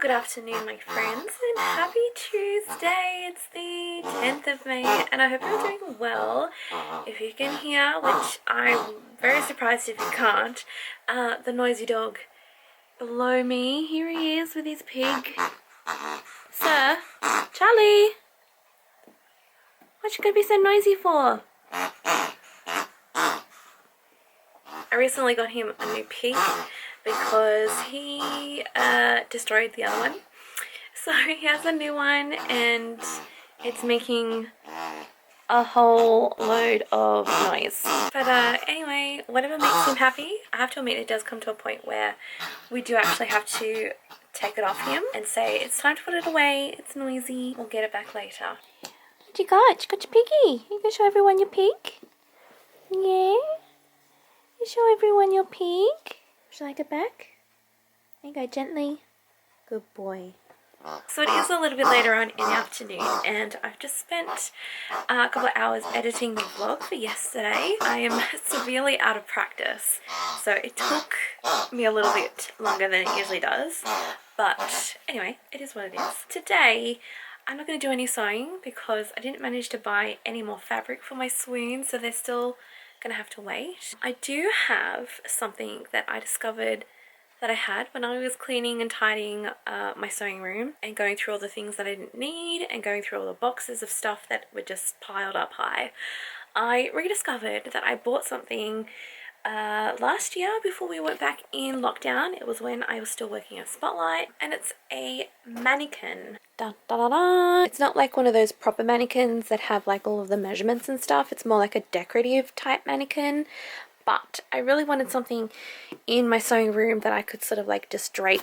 good afternoon my friends, and happy Tuesday. It's the 10th of May and I hope you're doing well. If you can hear, which I'm very surprised if you can't, the noisy dog below me, here he is with his pig. Sir, Charlie, what you gonna be so noisy for? I recently got him a new pig because he destroyed the other one. So he has a new one and it's making a whole load of noise. But anyway, whatever makes him happy. I have to admit it does come to a point where we do actually have to take it off him and say it's time to put it away, it's noisy, we'll get it back later. What you got? You got your piggy. You can show everyone your pig? Yeah? You show everyone your pig? Would you like it back? There you go, gently. Good boy. So it is a little bit later on in the afternoon and I've just spent a couple of hours editing the vlog for yesterday. I am severely out of practice, so it took me a little bit longer than it usually does. But anyway, it is what it is. Today, I'm not going to do any sewing because I didn't manage to buy any more fabric for my swoon, so they're still gonna have to wait. I do have something that I discovered that I had when I was cleaning and tidying my sewing room and going through all the things that I didn't need and going through all the boxes of stuff that were just piled up high. I rediscovered that I bought something last year before we went back in lockdown. It was when I was still working at Spotlight, and it's a mannequin. Da, da, da, da. It's not like one of those proper mannequins that have like all of the measurements and stuff. It's more like a decorative type mannequin, but I really wanted something in my sewing room that I could sort of like just drape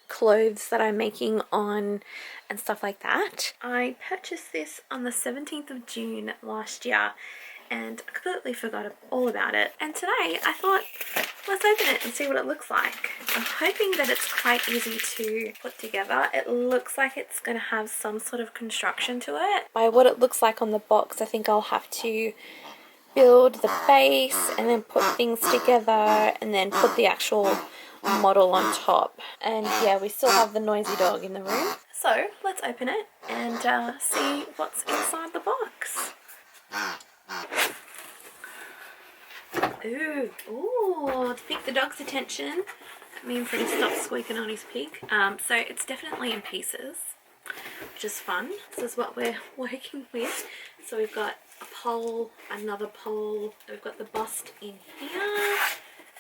clothes that I'm making on and stuff like that. I purchased this on the 17th of June last year and I completely forgot all about it, and today I thought let's open it and see what it looks like. I'm hoping that it's quite easy to put together. It looks like it's going to have some sort of construction to it. By what it looks like on the box, I think I'll have to build the base and then put things together and then put the actual model on top. And yeah, we still have the noisy dog in the room. So let's open it and see what's inside the box. Ooh, to pick the dog's attention. That means that he stops squeaking on his pig. So it's definitely in pieces, which is fun. This is what we're working with. So we've got a pole, another pole. We've got the bust in here.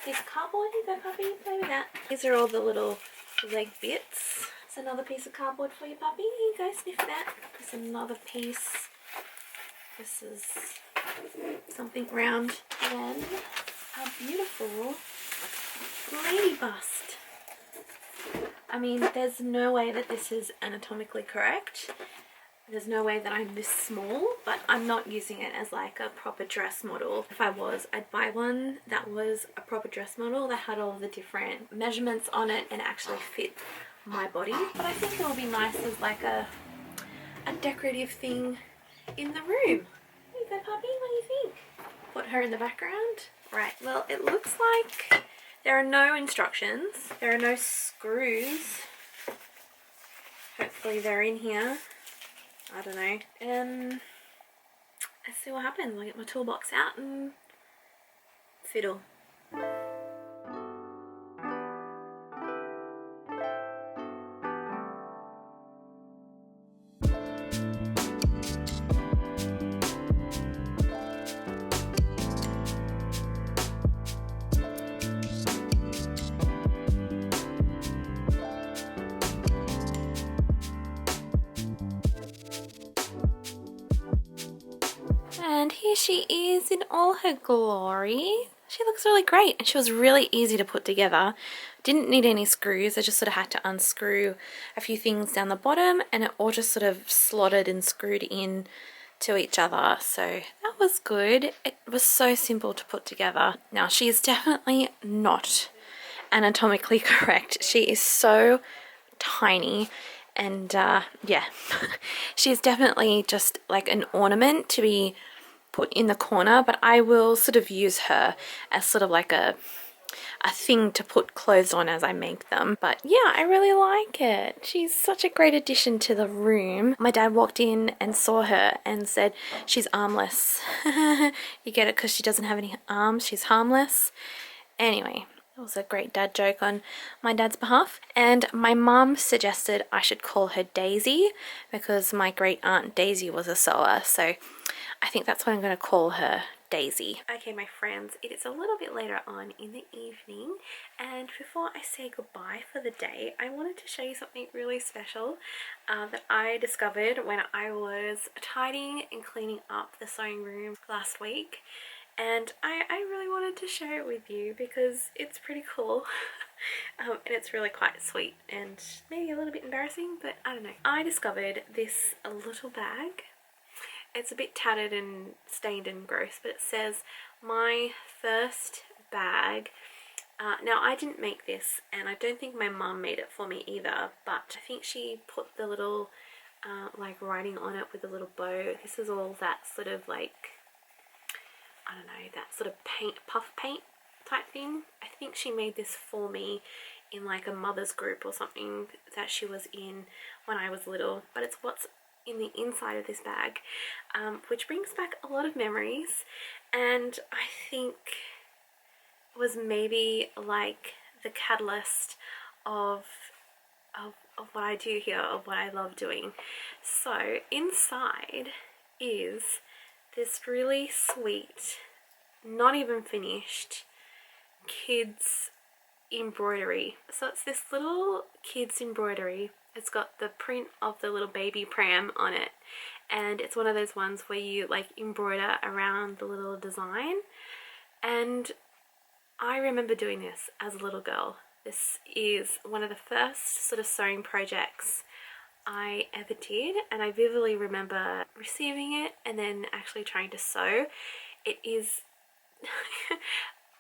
This cardboard, here you go puppy, play with that. These are all the little leg bits. It's another piece of cardboard for you puppy. Here you go, sniff that. There's another piece. This is something round, then a beautiful lady bust. I mean, there's no way that this is anatomically correct. There's no way that I'm this small, but I'm not using it as like a proper dress model. If I was, I'd buy one that was a proper dress model that had all the different measurements on it and actually fit my body. But I think it will be nice as like a decorative thing in the room. There you go puppy, what do you think? Put her in the background. Right, well it looks like there are no instructions. There are no screws. Hopefully they're in here. I don't know. Let's see what happens. I'll get my toolbox out and fiddle. And here she is in all her glory. She looks really great and she was really easy to put together. Didn't need any screws. I just sort of had to unscrew a few things down the bottom and it all just sort of slotted and screwed in to each other. So that was good. It was so simple to put together. Now she is definitely not anatomically correct. She is so tiny. And yeah, she's definitely just like an ornament to be put in the corner, but I will sort of use her as sort of like a a thing to put clothes on as I make them. But yeah, I really like it. She's such a great addition to the room. My dad walked in and saw her and said she's armless. You get it because she doesn't have any arms. She's harmless. Anyway, it was a great dad joke on my dad's behalf. And my mum suggested I should call her Daisy because my great aunt Daisy was a sewer. So I think that's what I'm going to call her, Daisy. Okay, my friends, it is a little bit later on in the evening, and before I say goodbye for the day, I wanted to show you something really special that I discovered when I was tidying and cleaning up the sewing room last week. And I really wanted to share it with you because it's pretty cool. And it's really quite sweet and maybe a little bit embarrassing, but I don't know. I discovered this little bag. It's a bit tattered and stained and gross, but it says my first bag. Now I didn't make this, and I don't think my mum made it for me either, but I think she put the little like writing on it with a little bow. This is all that sort of like, I don't know, that sort of paint, puff paint type thing. I think she made this for me in like a mother's group or something that she was in when I was little, but it's what's in the inside of this bag, which brings back a lot of memories, and I think was maybe like the catalyst of what I do here, of what I love doing. So inside is this really sweet, not even finished, kids embroidery. So it's this little kids embroidery. It's got the print of the little baby pram on it, and it's one of those ones where you like embroider around the little design. And I remember doing this as a little girl. This is one of the first sort of sewing projects I ever did, and I vividly remember receiving it and then actually trying to sew. It is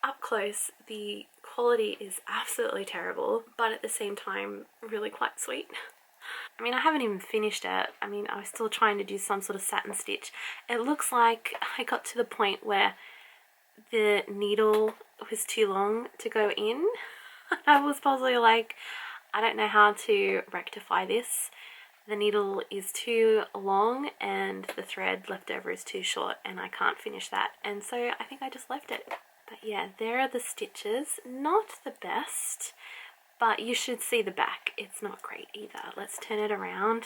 up close, the quality is absolutely terrible, but at the same time really quite sweet. I mean, I haven't even finished it. I mean, I was still trying to do some sort of satin stitch. It looks like I got to the point where the needle was too long to go in. I was possibly like, I don't know how to rectify this. The needle is too long and the thread left over is too short, and I can't finish that. And so I think I just left it. But yeah, there are the stitches. Not the best, but you should see the back. It's not great either. Let's turn it around.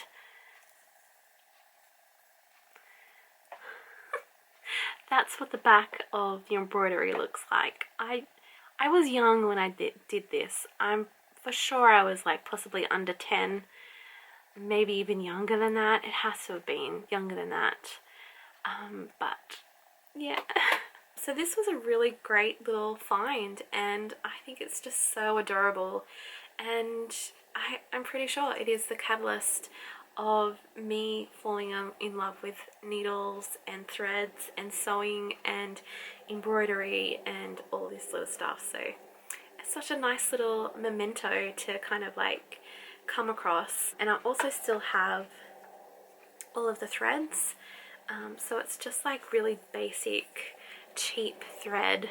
That's what the back of the embroidery looks like. I was young when I did this. I'm for sure I was like possibly under 10, maybe even younger than that. It has to have been younger than that. But yeah. So this was a really great little find, and I think it's just so adorable, and I'm pretty sure it is the catalyst of me falling in love with needles and threads and sewing and embroidery and all this sort of stuff. So it's such a nice little memento to kind of like come across. And I also still have all of the threads, so it's just like really basic cheap thread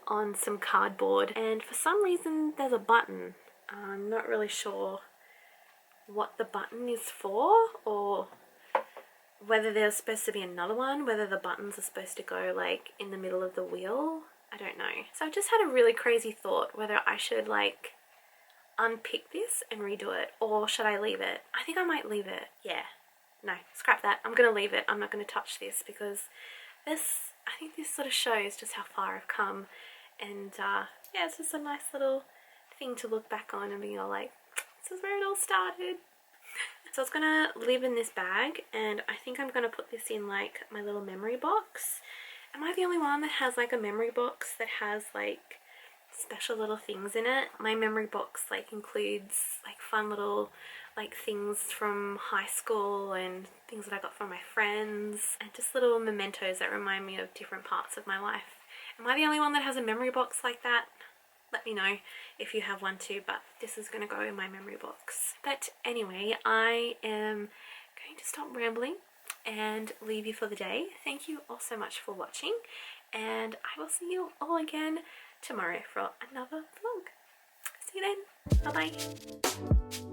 on some cardboard, and for some reason there's a button. I'm not really sure what the button is for, or whether there's supposed to be another one, whether the buttons are supposed to go like in the middle of the wheel. I don't know. So I just had a really crazy thought whether I should like unpick this and redo it, or should I leave it? I think I might leave it. Yeah, no, scrap that. I'm gonna leave it. I'm not gonna touch this because this, I think this sort of shows just how far I've come, and yeah, it's just a nice little thing to look back on and be all like, this is where it all started. So it's gonna live in this bag, and I think I'm gonna put this in like my little memory box. Am I the only one that has like a memory box that has like special little things in it? My memory box like includes like fun little like things from high school and things that I got from my friends, and just little mementos that remind me of different parts of my life. Am I the only one that has a memory box like that? Let me know if you have one too, but this is going to go in my memory box. But anyway, I am going to stop rambling and leave you for the day. Thank you all so much for watching, and I will see you all again tomorrow for another vlog. See you then. Bye bye.